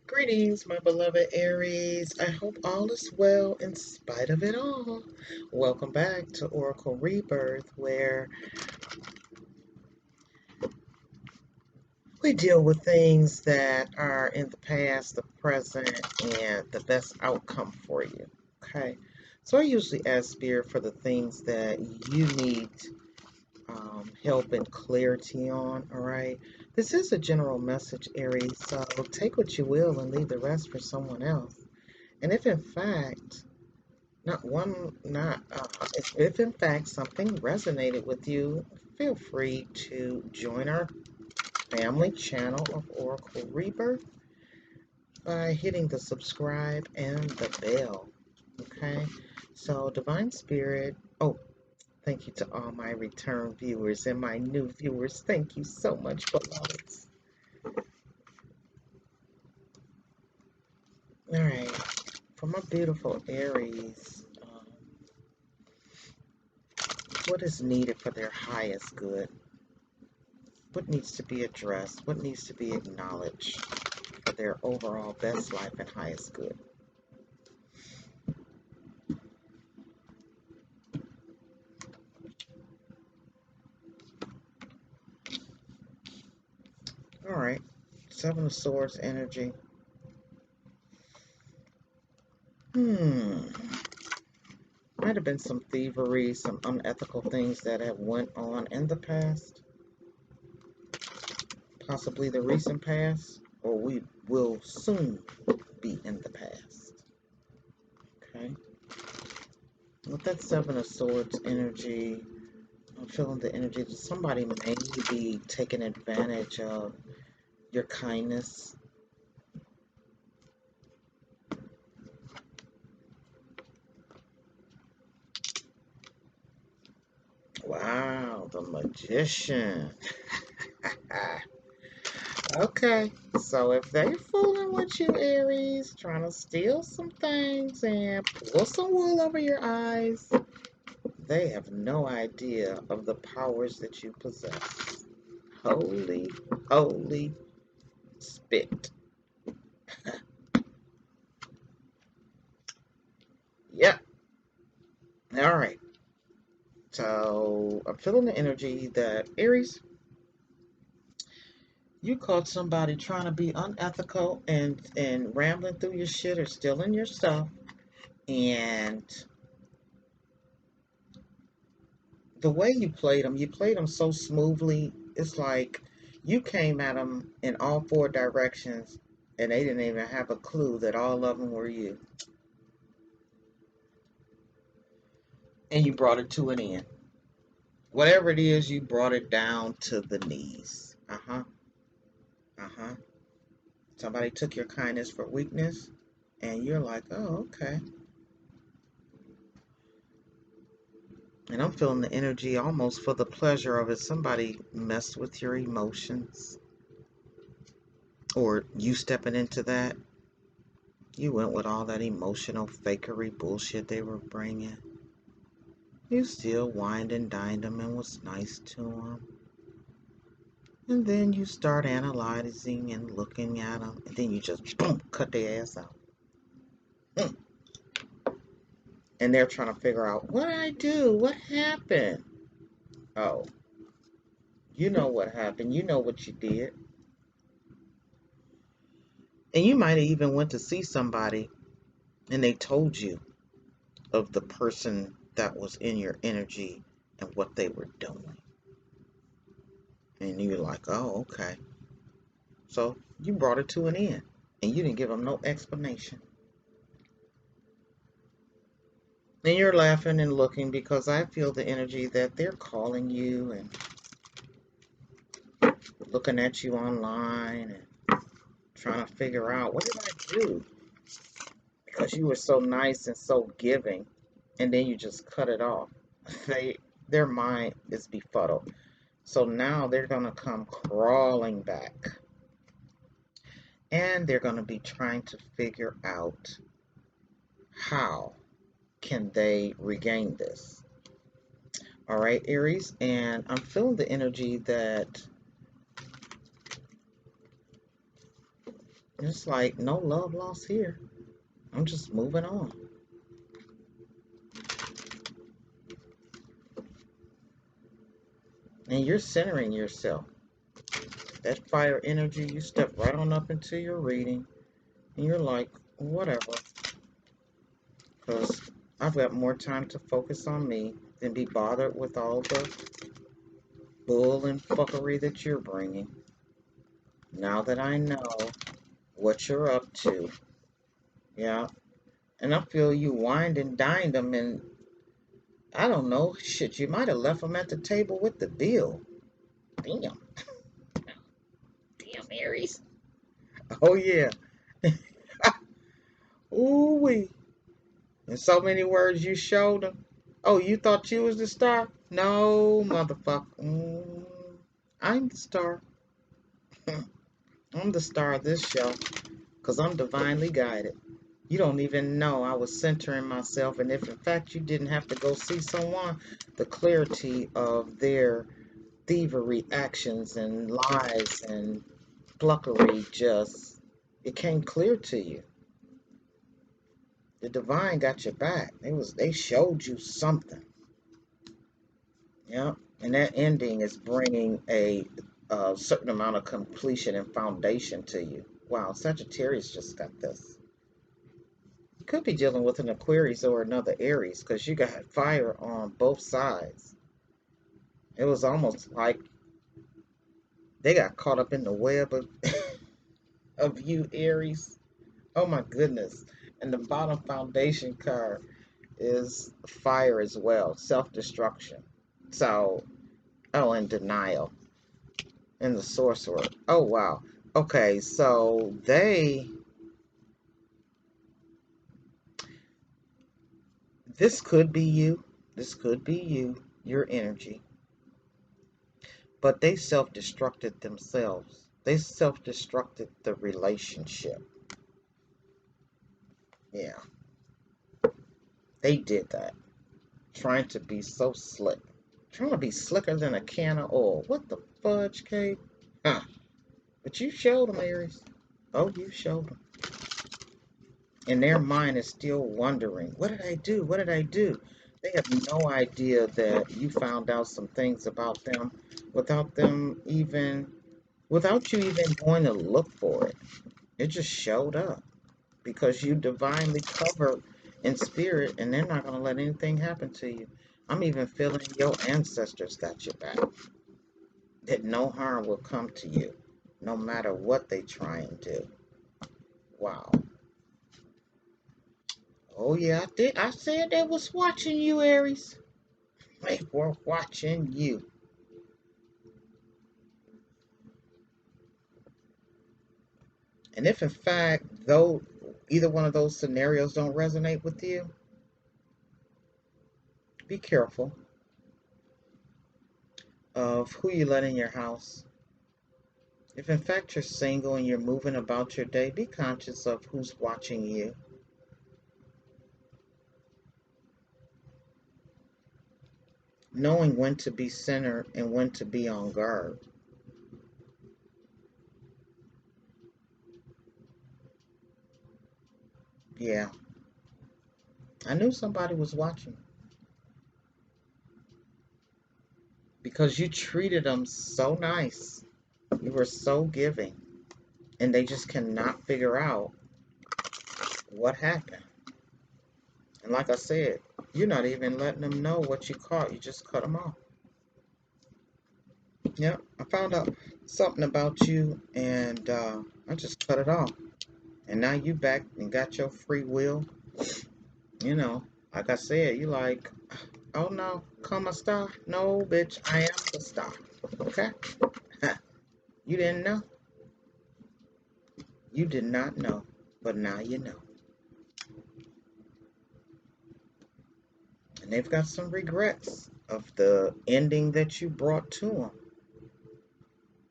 Greetings, my beloved Aries. I hope all is well in spite of it all. Welcome back to Oracle Rebirth, where we deal with things that are in the past, the present, and the best outcome for you. Okay, so I usually ask Spirit for the things that you need help and clarity on. All right, this is a general message, Aries, so take what you will and leave the rest for someone else. And if in fact, if in fact something resonated with you, feel free to join our family channel of Oracle Rebirth by hitting the subscribe and the bell. Okay, so Divine Spirit. Oh, thank you to all my return viewers and my new viewers. Thank you so much, beloveds. All right, for my beautiful Aries, what is needed for their highest good? What needs to be addressed? What needs to be acknowledged for their overall best life and highest good? All right. Seven of Swords energy. Hmm. Might have been some thievery, some unethical things that have went on in the past, possibly the recent past, or we will soon be in the past. Okay. With that Seven of Swords energy, I'm feeling the energy that somebody may be taking advantage of your kindness. Wow, the Magician. Okay, so if they fooling with you, Aries, trying to steal some things and pull some wool over your eyes, they have no idea of the powers that you possess. Holy, holy spit. Yep. All right. So I'm feeling the energy that Aries, you caught somebody trying to be unethical and rambling through your shit or stealing your stuff, and the way you played them so smoothly. It's like you came at them in all four directions, and they didn't even have a clue that all of them were you. And you brought it to an end. Whatever it is, you brought it down to the knees. Uh huh. Uh huh. Somebody took your kindness for weakness, and you're like, oh, okay. And I'm feeling the energy almost for the pleasure of it. Somebody messed with your emotions, or you stepping into that. You went with all that emotional fakery bullshit they were bringing. You still wined and dined them and was nice to them. And then you start analyzing and looking at them. And then you just, boom, cut their ass out. Mm. And they're trying to figure out, what did I do? What happened? Oh, you know what happened. You know what you did. And you might have even went to see somebody and they told you of the person that was in your energy and what they were doing. And you're like, oh, okay. So you brought it to an end and you didn't give them no explanation. And you're laughing and looking because I feel the energy that they're calling you and looking at you online and trying to figure out, what did I do? Because you were so nice and so giving, and then you just cut it off. Their mind is befuddled. So now they're going to come crawling back. And they're going to be trying to figure out how can they regain this. All right, Aries, and I'm feeling the energy that It's like no love lost here. I'm just moving on. And you're centering yourself. That fire energy, you step right on up into your reading, and you're like, whatever, because I've got more time to focus on me than be bothered with all the bull and fuckery that you're bringing. Now that I know what you're up to, yeah, and I feel you wined and dined them, and I don't know, shit, you might have left them at the table with the bill. Damn, damn, Aries. Oh yeah, ooh wee. In so many words, you showed them. Oh, you thought you was the star? No, motherfucker. I'm the star. I'm the star of this show because I'm divinely guided. You don't even know I was centering myself, and if in fact you didn't have to go see someone, the clarity of their thievery actions and lies and pluckery just it came clear to you. The divine got your back. They showed you something. Yeah, and that ending is bringing a certain amount of completion and foundation to you. Wow, Sagittarius just got this. You could be dealing with an Aquarius or another Aries because you got fire on both sides. It was almost like they got caught up in the web of, of you, Aries. Oh my goodness. And the bottom foundation card is fire as well, self destruction. So, oh, and denial. And the sorcerer. Oh wow. Okay, so this could be you. This could be you, your energy. But they self-destructed themselves. They self-destructed the relationship. Yeah, they did that. Trying to be so slick. Trying to be slicker than a can of oil. What the fudge cake? Huh. But you showed them, Aries. Oh, you showed them. And their mind is still wondering, what did I do? What did I do? They have no idea that you found out some things about them without them even, without you even going to look for it. It just showed up because you divinely covered in spirit and they're not going to let anything happen to you. I'm even feeling your ancestors got your back. That no harm will come to you, no matter what they try and do. Wow. Oh yeah, I did. I said they was watching you, Aries. They were watching you. And if in fact though either one of those scenarios don't resonate with you, be careful of who you let in your house. If in fact you're single and you're moving about your day, be conscious of who's watching you. Knowing when to be centered and when to be on guard. Yeah, I knew somebody was watching because you treated them so nice. You were so giving. And they just cannot figure out what happened. And like I said, you're not even letting them know what you caught. You just cut them off. Yep, I found out something about you and I just cut it off. And now you back and got your free will. You know, like I said, you like, oh no, come a star. No, bitch, I am the star. Okay? You didn't know? You did not know. But now you know. And they've got some regrets of the ending that you brought to them.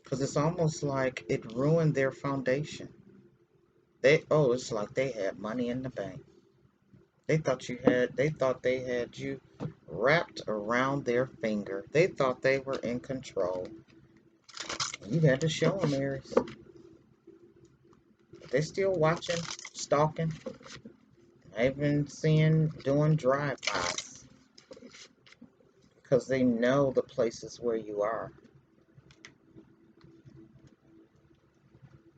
Because it's almost like it ruined their foundation. It's like they had money in the bank. They thought they had you wrapped around their finger. They thought they were in control. You had to show them, Aries. They still watching, stalking. I've been seeing doing drive-bys because they know the places where you are.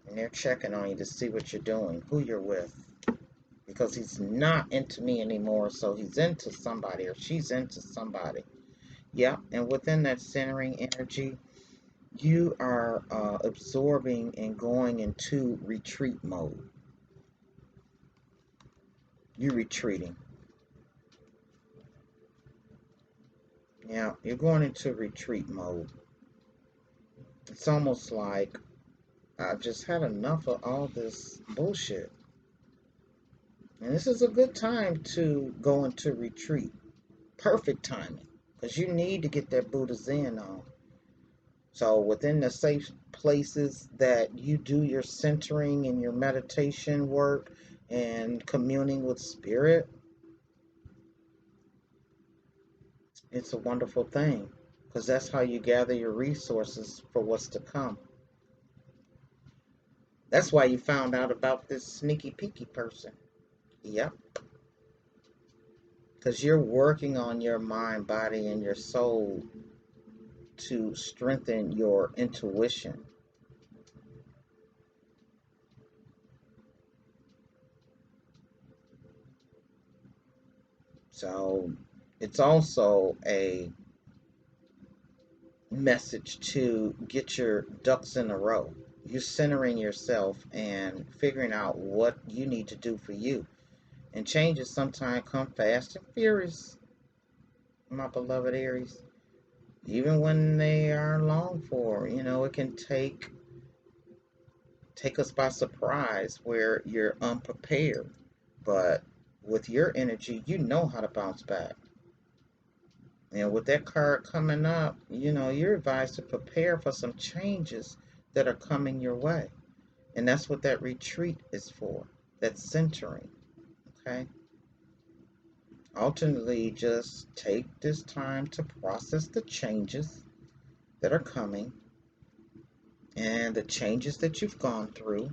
And they're checking on you to see what you're doing, who you're with. Because he's not into me anymore, so he's into somebody or she's into somebody. Yeah, and within that centering energy, you are absorbing and going into retreat mode. You're retreating. Yeah, you're going into retreat mode. It's almost like I've just had enough of all this bullshit. And this is a good time to go into retreat. Perfect timing. Because you need to get that Buddha Zen on. So within the safe places that you do your centering and your meditation work and communing with spirit, it's a wonderful thing. Because that's how you gather your resources for what's to come. That's why you found out about this sneaky peeky person. Yep. Because you're working on your mind, body, and your soul to strengthen your intuition. So it's also a message to get your ducks in a row. You're centering yourself and figuring out what you need to do for you. And changes sometimes come fast and furious, my beloved Aries. Even when they are longed for, it can take us by surprise where you're unprepared. But with your energy, you know how to bounce back. And with that card coming up, you're advised to prepare for some changes that are coming your way. And that's what that retreat is for. That's centering. Okay? Alternately, just take this time to process the changes that are coming and the changes that you've gone through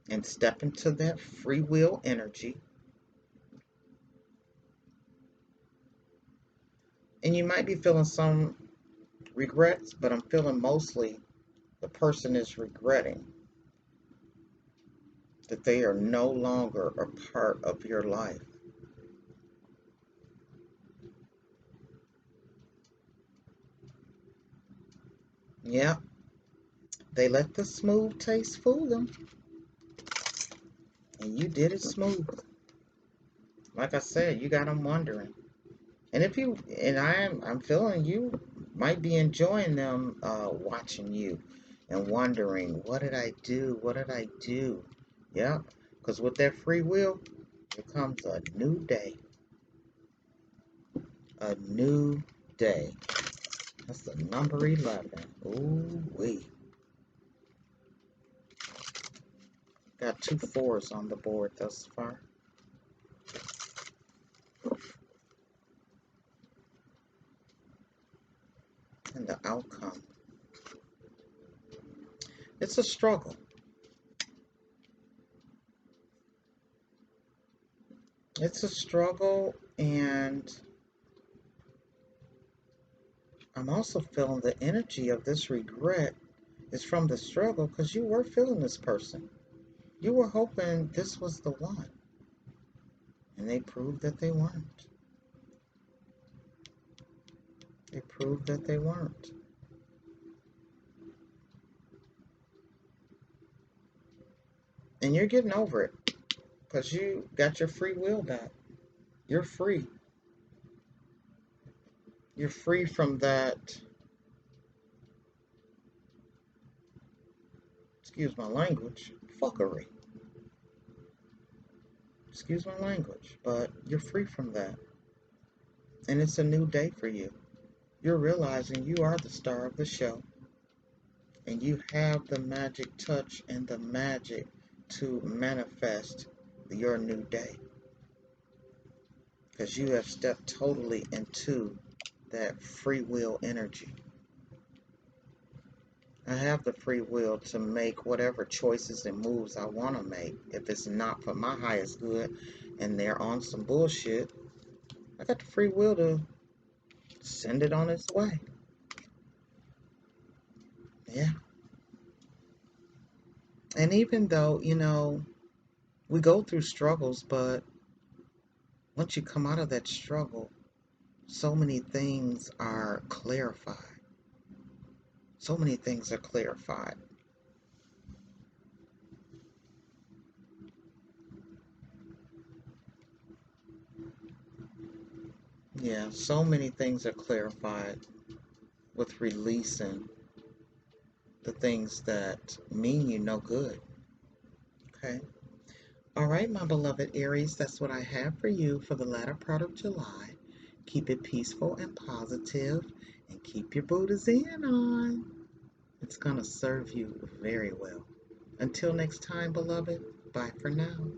and step into that free will energy. And you might be feeling some regrets, but I'm feeling mostly the person is regretting that they are no longer a part of your life. Yeah, they let the smooth taste fool them, and you did it smooth. Like I said, you got them wondering. And if you and I'm feeling you might be enjoying them watching you and wondering, what did I do? What did I do? Yeah, because with that free will, there comes a new day. A new day. That's the number 11. Ooh wee. Got 2 4s on the board thus far. And the outcome. It's a struggle. It's a struggle, and I'm also feeling the energy of this regret is from the struggle because you were feeling this person. You were hoping this was the one, and they proved that they weren't. They proved that they weren't. And you're getting over it because you got your free will back. You're free. You're free from that, excuse my language, fuckery. Excuse my language, but you're free from that. And it's a new day for you. You're realizing you are the star of the show. And you have the magic touch and the magic to manifest your new day. Because you have stepped totally into that free will energy. I have the free will to make whatever choices and moves I want to make. If it's not for my highest good and they're on some bullshit, I got the free will to send it on its way. Yeah. And even though, we go through struggles, but once you come out of that struggle, so many things are clarified. So many things are clarified. Yeah, so many things are clarified with releasing the things that mean you no good. Okay. All right, my beloved Aries, that's what I have for you for the latter part of July. Keep it peaceful and positive, and keep your Buddha's in on. It's going to serve you very well. Until next time, beloved, bye for now.